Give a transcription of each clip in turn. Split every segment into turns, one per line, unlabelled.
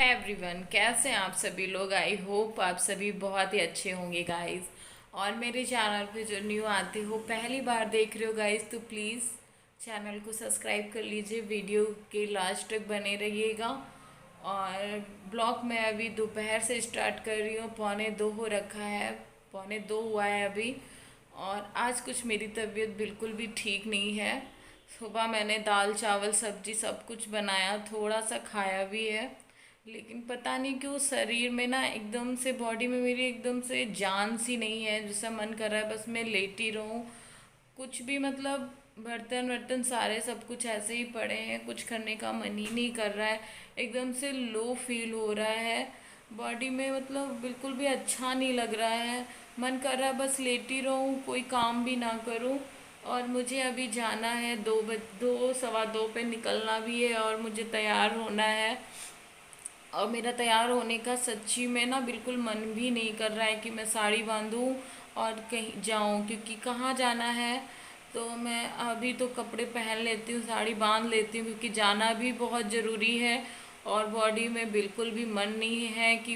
है एवरीवन, कैसे हैं आप सभी लोग। आई होप आप सभी बहुत ही अच्छे होंगे गाइस। और मेरे चैनल पे जो न्यू आते हो, पहली बार देख रहे हो गाइस, तो प्लीज़ चैनल को सब्सक्राइब कर लीजिए, वीडियो के लास्ट तक बने रहिएगा। और ब्लॉग मैं अभी दोपहर से स्टार्ट कर रही हूँ, 1:45 हो रखा है, 1:45 हुआ है अभी। और आज कुछ मेरी तबीयत बिल्कुल भी ठीक नहीं है। सुबह मैंने दाल चावल सब्जी सब कुछ बनाया, थोड़ा सा खाया भी है, लेकिन पता नहीं क्यों शरीर में ना एकदम से, बॉडी में मेरी एकदम से जान सी नहीं है। जैसा मन कर रहा है बस मैं लेटी रहूं, कुछ भी मतलब बर्तन वर्तन सारे सब कुछ ऐसे ही पड़े हैं, कुछ करने का मन ही नहीं कर रहा है। एकदम से लो फील हो रहा है बॉडी में, मतलब बिल्कुल भी अच्छा नहीं लग रहा है। मन कर रहा है बस लेटी रहूं, कोई काम भी ना करूं। और मुझे अभी जाना है, 2 सवा 2 पे निकलना भी है और मुझे तैयार होना है। और मेरा तैयार होने का सच्ची में ना बिल्कुल मन भी नहीं कर रहा है कि मैं साड़ी बांधूं और कहीं जाऊं, क्योंकि कहाँ जाना है। तो मैं अभी तो कपड़े पहन लेती हूँ, साड़ी बांध लेती हूँ, क्योंकि जाना भी बहुत ज़रूरी है। और बॉडी में बिल्कुल भी मन नहीं है कि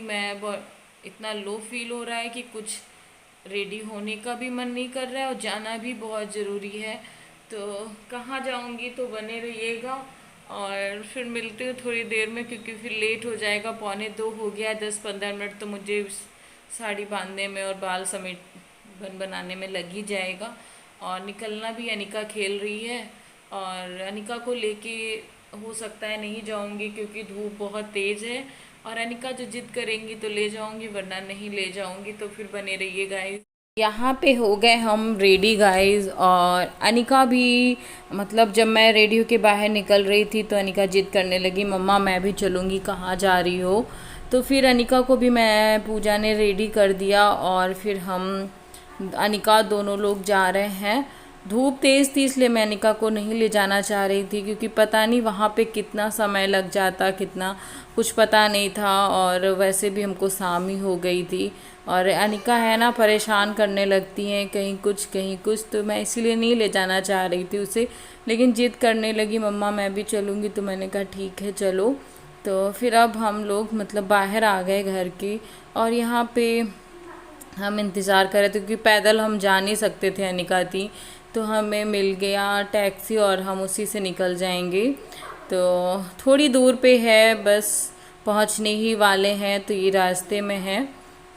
इतना लो फील हो रहा है कि कुछ रेडी होने का भी मन नहीं कर रहा है, और जाना भी बहुत ज़रूरी है। तो कहाँ जाऊँगी, तो बने रहिएगा। और फिर मिलते हो थोड़ी देर में, क्योंकि फिर लेट हो जाएगा, 1:45 हो गया है, 10-15 मिनट तो मुझे साड़ी बांधने में और बाल समेट बनाने में लग ही जाएगा। और निकलना भी, अनिका खेल रही है, और अनिका को लेके हो सकता है नहीं जाऊंगी, क्योंकि धूप बहुत तेज़ है। और अनिका जो जिद करेंगी तो ले जाऊंगी, वरना नहीं ले जाऊंगी। तो फिर बने रहिए गाइस। यहाँ पे हो गए हम रेडी गाइस, और अनिका भी, मतलब जब मैं रेडियो के बाहर निकल रही थी तो अनिका जिद करने लगी, मम्मा मैं भी चलूँगी, कहाँ जा रही हो। तो फिर अनिका को भी मैं, पूजा ने रेडी कर दिया, और फिर हम अनिका दोनों लोग जा रहे हैं। धूप तेज़ थी इसलिए मैं अनिका को नहीं ले जाना चाह रही थी, क्योंकि पता नहीं वहाँ पे कितना समय लग जाता, कितना कुछ पता नहीं था। और वैसे भी हमको शाम ही हो गई थी। और अनिका है ना, परेशान करने लगती हैं, कहीं कुछ कहीं कुछ, तो मैं इसीलिए नहीं ले जाना चाह रही थी उसे। लेकिन जिद करने लगी, मम्मा मैं भी चलूँगी, तो मैंने कहा ठीक है चलो। तो फिर अब हम लोग मतलब बाहर आ गए घर के, और यहाँ पे हम इंतज़ार कर रहे थे, क्योंकि पैदल हम जा नहीं सकते थे, अनिका थी। तो हमें मिल गया टैक्सी, और हम उसी से निकल जाएंगे। तो थोड़ी दूर पे है, बस पहुंचने ही वाले हैं, तो ये रास्ते में है।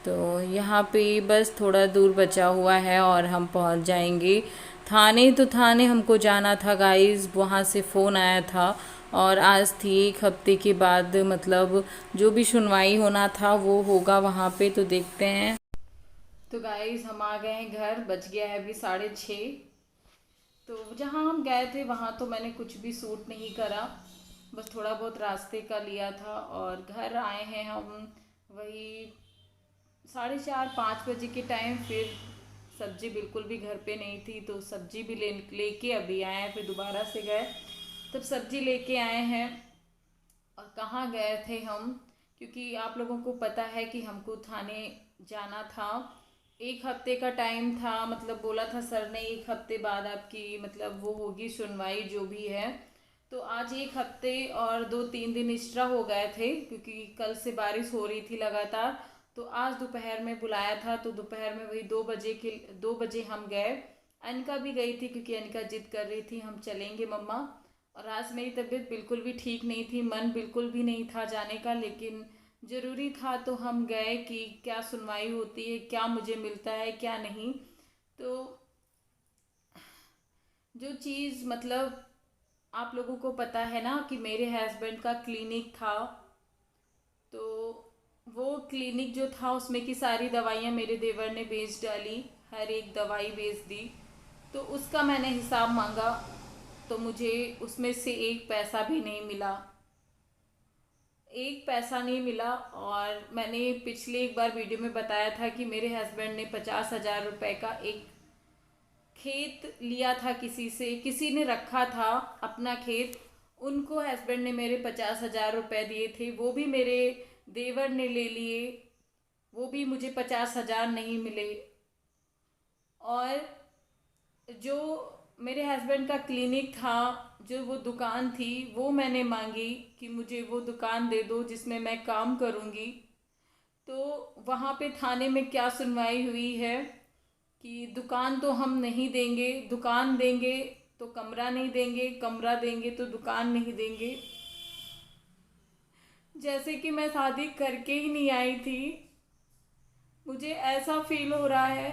तो यहाँ पे बस थोड़ा दूर बचा हुआ है और हम पहुंच जाएंगे थाने। तो थाने हमको जाना था गाइस, वहाँ से फ़ोन आया था। और आज थी 1 हफ्ते के बाद, मतलब जो भी सुनवाई होना था वो होगा वहाँ पे, तो देखते हैं। तो गाइस हम आ गए हैं घर, बज गया है अभी 6:30। तो जहाँ हम गए थे वहाँ तो मैंने कुछ भी सूट नहीं करा, बस थोड़ा बहुत रास्ते का लिया था। और घर आए हैं हम वही 4:30-5 बजे के टाइम। फिर सब्जी बिल्कुल भी घर पे नहीं थी, तो सब्जी भी लेके अभी आए हैं, फिर दोबारा से गए तब सब्जी लेके आए हैं। और कहाँ गए थे हम, क्योंकि आप लोगों को पता है कि हमको थाने जाना था। 1 हफ्ते का टाइम था, मतलब बोला था सर ने 1 हफ्ते बाद आपकी मतलब वो होगी सुनवाई जो भी है। तो आज 1 हफ्ते और 2-3 दिन एक्स्ट्रा हो गए थे, क्योंकि कल से बारिश हो रही थी लगातार। तो आज दोपहर में बुलाया था, तो दोपहर में वही 2 बजे हम गए। अनिका भी गई थी, क्योंकि अनिका जिद कर रही थी हम चलेंगे मम्मा। और आज मेरी तबीयत बिल्कुल भी ठीक नहीं थी, मन बिल्कुल भी नहीं था जाने का, लेकिन ज़रूरी था तो हम गए कि क्या सुनवाई होती है, क्या मुझे मिलता है क्या नहीं। तो जो चीज़ मतलब आप लोगों को पता है ना कि मेरे हस्बैंड का क्लिनिक था। तो वो क्लिनिक जो था उसमें की सारी दवाइयाँ मेरे देवर ने बेच डाली, हर एक दवाई बेच दी। तो उसका मैंने हिसाब मांगा, तो मुझे उसमें से एक पैसा भी नहीं मिला, एक पैसा नहीं मिला। और मैंने पिछले एक बार वीडियो में बताया था कि मेरे हस्बैंड ने 50,000 रुपये का एक खेत लिया था, किसी ने रखा था अपना खेत। उनको हस्बैंड ने मेरे 50,000 रुपये दिए थे, वो भी मेरे देवर ने ले लिए, वो भी मुझे 50,000 नहीं मिले। और जो मेरे हस्बैंड का क्लिनिक था, जो वो दुकान थी वो मैंने मांगी कि मुझे वो दुकान दे दो जिसमें मैं काम करूँगी। तो वहाँ पे थाने में क्या सुनवाई हुई है कि दुकान तो हम नहीं देंगे, दुकान देंगे तो कमरा नहीं देंगे, कमरा देंगे तो दुकान नहीं देंगे। जैसे कि मैं शादी करके ही नहीं आई थी, मुझे ऐसा फील हो रहा है।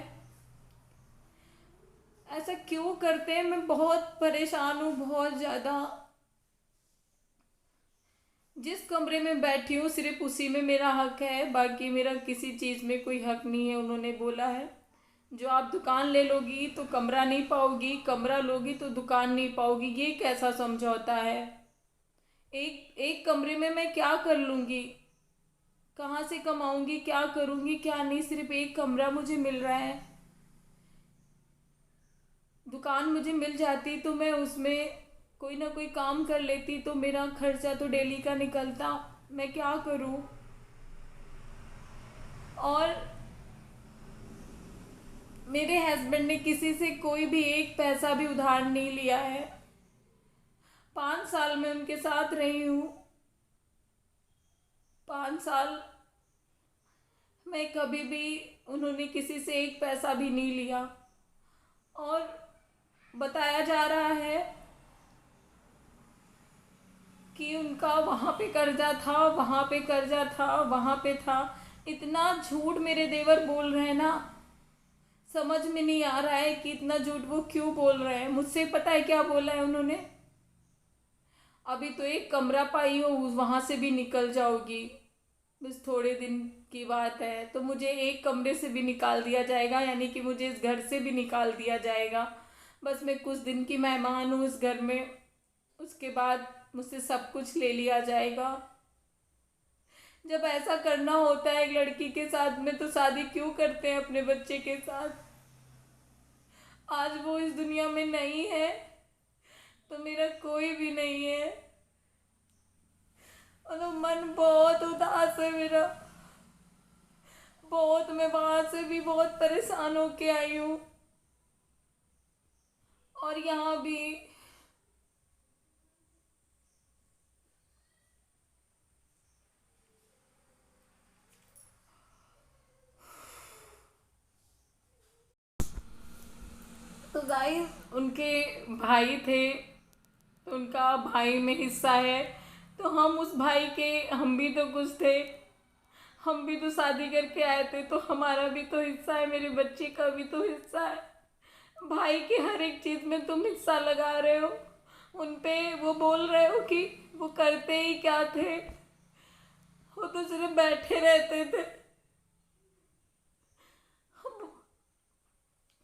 ऐसा क्यों करते हैं? मैं बहुत परेशान हूँ, बहुत ज़्यादा। जिस कमरे में बैठी हूँ सिर्फ उसी में मेरा हक है, बाकी मेरा किसी चीज़ में कोई हक नहीं है। उन्होंने बोला है जो आप दुकान ले लोगी तो कमरा नहीं पाओगी, कमरा लोगी तो दुकान नहीं पाओगी। ये कैसा समझौता है? एक एक कमरे में मैं क्या कर लूँगी? कहाँ से कमाऊँगी? क्या करूँगी क्या नहीं? सिर्फ एक कमरा मुझे मिल रहा है। दुकान मुझे मिल जाती तो मैं उसमें कोई ना कोई काम कर लेती, तो मेरा खर्चा तो डेली का निकलता। मैं क्या करूं? और मेरे हस्बैंड ने किसी से कोई भी एक पैसा भी उधार नहीं लिया है। 5 साल में उनके साथ रही हूँ। 5 साल मैं कभी भी उन्होंने किसी से एक पैसा भी नहीं लिया। और बताया जा रहा है कि उनका वहाँ पे कर्जा था, वहाँ पे कर्जा था, वहाँ पे था। इतना झूठ मेरे देवर बोल रहे हैं ना, समझ में नहीं आ रहा है कि इतना झूठ वो क्यों बोल रहे हैं। मुझसे पता है क्या बोला है उन्होंने? अभी तो एक कमरा पाई हो, वहाँ से भी निकल जाओगी, बस थोड़े दिन की बात है। तो मुझे एक कमरे से भी निकाल दिया जाएगा, यानी कि मुझे इस घर से भी निकाल दिया जाएगा। बस मैं कुछ दिन की मेहमान हूँ इस घर में, उसके बाद मुझसे सब कुछ ले लिया जाएगा। जब ऐसा करना होता है एक लड़की के साथ में, तो शादी क्यों करते हैं अपने बच्चे के साथ? आज वो इस दुनिया में नहीं है तो मेरा कोई भी नहीं है। और तो मन बहुत उदास है मेरा, बहुत। मैं वहां से भी बहुत परेशान होके आई हूँ, और यहाँ भी। तो गाइस, उनके भाई थे, तो उनका भाई में हिस्सा है, तो हम उस भाई के, हम भी तो कुछ थे। हम भी तो शादी करके आए थे, तो हमारा भी तो हिस्सा है, मेरे बच्चे का भी तो हिस्सा है। भाई के हर एक चीज़ में तुम हिस्सा लगा रहे हो। उन पे वो बोल रहे हो कि वो करते ही क्या थे, वो तो सिर्फ बैठे रहते थे।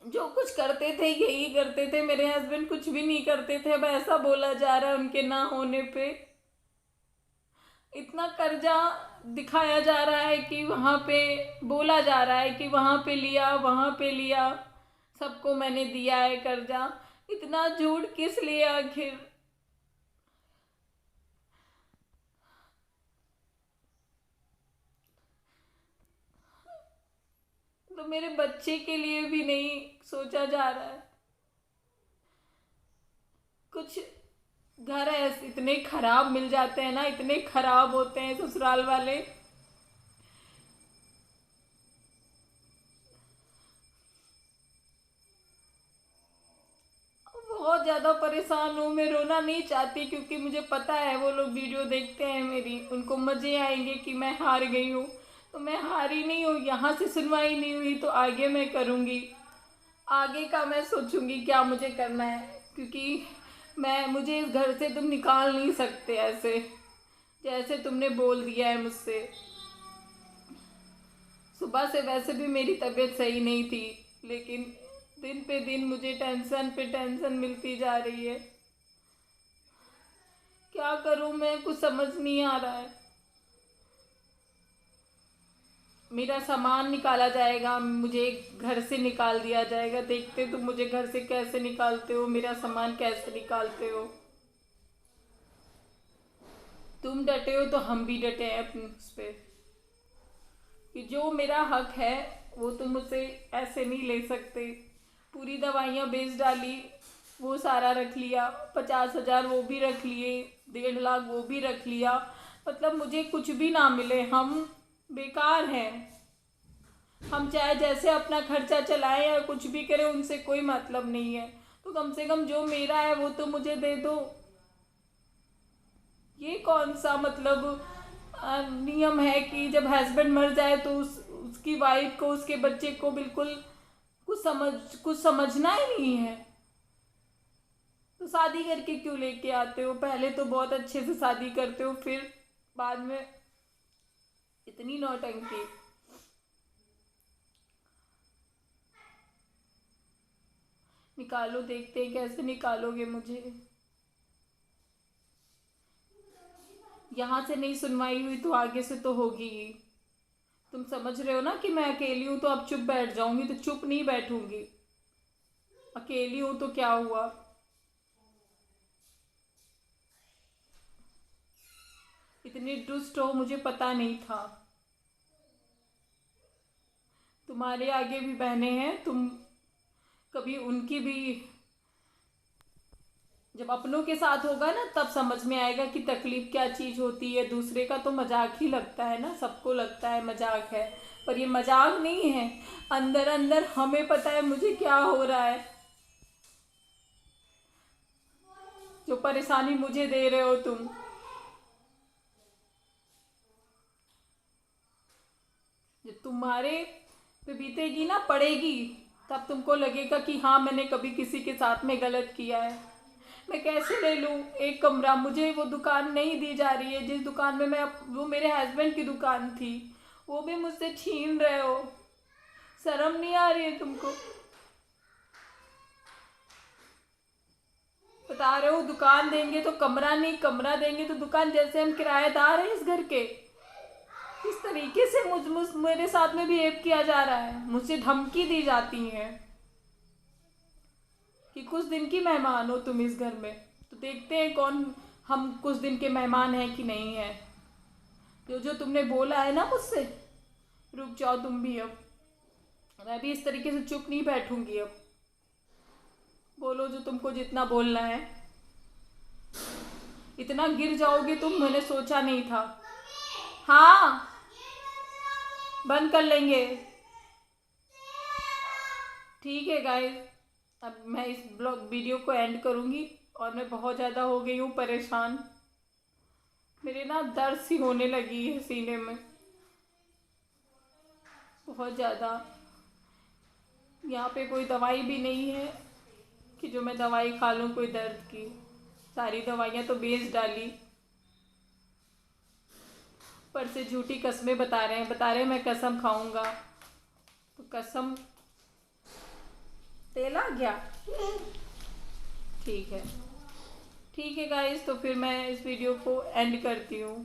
जो कुछ करते थे यही करते थे, मेरे हस्बैंड कुछ भी नहीं करते थे। अब ऐसा बोला जा रहा है उनके ना होने पे। इतना कर्जा दिखाया जा रहा है कि वहाँ पे, बोला जा रहा है कि वहाँ पे लिया, वहाँ पे लिया, सबको मैंने दिया है कर्जा। इतना झूठ किस लिए आखिर? तो मेरे बच्चे के लिए भी नहीं सोचा जा रहा है कुछ। घर ऐसे इतने खराब मिल जाते हैं ना, इतने खराब होते हैं ससुराल वाले। बहुत ज़्यादा परेशान हूँ मैं। रोना नहीं चाहती क्योंकि मुझे पता है वो लोग वीडियो देखते हैं मेरी, उनको मज़े आएंगे कि मैं हार गई हूँ। तो मैं हारी नहीं हूँ, यहाँ से सुनवाई नहीं हुई तो आगे मैं करूँगी। आगे का मैं सोचूंगी क्या मुझे करना है, क्योंकि मुझे इस घर से तुम निकाल नहीं सकते ऐसे, जैसे तुमने बोल दिया है मुझसे। सुबह से वैसे भी मेरी तबीयत सही नहीं थी, लेकिन दिन पे दिन मुझे टेंशन पे टेंशन मिलती जा रही है। क्या करूं मैं, कुछ समझ नहीं आ रहा है। मेरा सामान निकाला जाएगा, मुझे घर से निकाल दिया जाएगा। देखते तुम मुझे घर से कैसे निकालते हो, मेरा सामान कैसे निकालते हो। तुम डटे हो तो हम भी डटे हैं अपने उस पे, कि जो मेरा हक है वो तुम मुझसे ऐसे नहीं ले सकते। पूरी दवाइयाँ बेच डाली,
वो सारा रख लिया, 50,000 वो भी रख लिए, 1.5 लाख वो भी रख लिया। मतलब मुझे कुछ भी ना मिले, हम बेकार हैं। हम चाहे जैसे अपना खर्चा चलाएं या कुछ भी करें, उनसे कोई मतलब नहीं है। तो कम से कम जो मेरा है वो तो मुझे दे दो। ये कौन सा मतलब नियम है कि जब हस्बैंड मर जाए तो उसकी वाइफ को, उसके बच्चे को बिल्कुल कुछ समझना ही नहीं है। तो शादी करके क्यों लेके आते हो? पहले तो बहुत अच्छे से शादी करते हो, फिर बाद में इतनी नौटंकी। निकालो, देखते हैं कैसे निकालोगे मुझे। यहाँ से नहीं सुनवाई हुई तो आगे से तो होगी ही। तुम समझ रहे हो ना कि मैं अकेली हूँ, तो अब चुप बैठ जाऊंगी? तो चुप नहीं बैठूंगी। अकेली हूँ तो क्या हुआ? इतनी दुष्ट हो मुझे पता नहीं था। तुम्हारे आगे भी बहनें हैं, तुम कभी उनकी भी, जब अपनों के साथ होगा ना तब समझ में आएगा कि तकलीफ क्या चीज़ होती है। दूसरे का तो मजाक ही लगता है ना, सबको लगता है मजाक है, पर ये मजाक नहीं है। अंदर अंदर हमें पता है मुझे क्या हो रहा है। जो परेशानी मुझे दे रहे हो तुम, जब तुम्हारे पे बीतेगी ना, पड़ेगी, तब तुमको लगेगा कि हाँ मैंने कभी किसी के साथ में गलत किया है। मैं कैसे ले लूँ एक कमरा? मुझे वो दुकान नहीं दी जा रही है जिस दुकान में मैं, वो मेरे हस्बैंड की दुकान थी, वो भी मुझसे छीन रहे हो। शर्म नहीं आ रही है तुमको? बता रहे हो दुकान देंगे तो कमरा नहीं, कमरा देंगे तो दुकान, जैसे हम किराएदार हैं इस घर के। किस तरीके से मेरे साथ में बिहेव किया जा रहा है, मुझसे धमकी दी जाती है कि कुछ दिन की मेहमान हो तुम इस घर में। तो देखते हैं कौन हम कुछ दिन के मेहमान हैं कि नहीं है। जो जो तुमने बोला है ना मुझसे, रुक जाओ तुम भी अब। मैं भी इस तरीके से चुप नहीं बैठूंगी अब। बोलो जो तुमको जितना बोलना है। इतना गिर जाओगे तुम, मैंने सोचा नहीं था। हाँ, बंद कर लेंगे। ठीक है गाइस, अब मैं इस ब्लॉग वीडियो को एंड करूँगी। और मैं बहुत ज़्यादा हो गई हूँ परेशान। मेरे ना दर्द सी होने लगी है सीने में, बहुत ज़्यादा। यहाँ पे कोई दवाई भी नहीं है कि जो मैं दवाई खा लूँ कोई दर्द की। सारी दवाइयाँ तो बेच डाली। पर से झूठी कस्में बता रहे हैं मैं कसम खाऊंगा। तो कसम, तेल आ गया। ठीक है, ठीक है गाइस, तो फिर मैं इस वीडियो को एंड करती हूँ।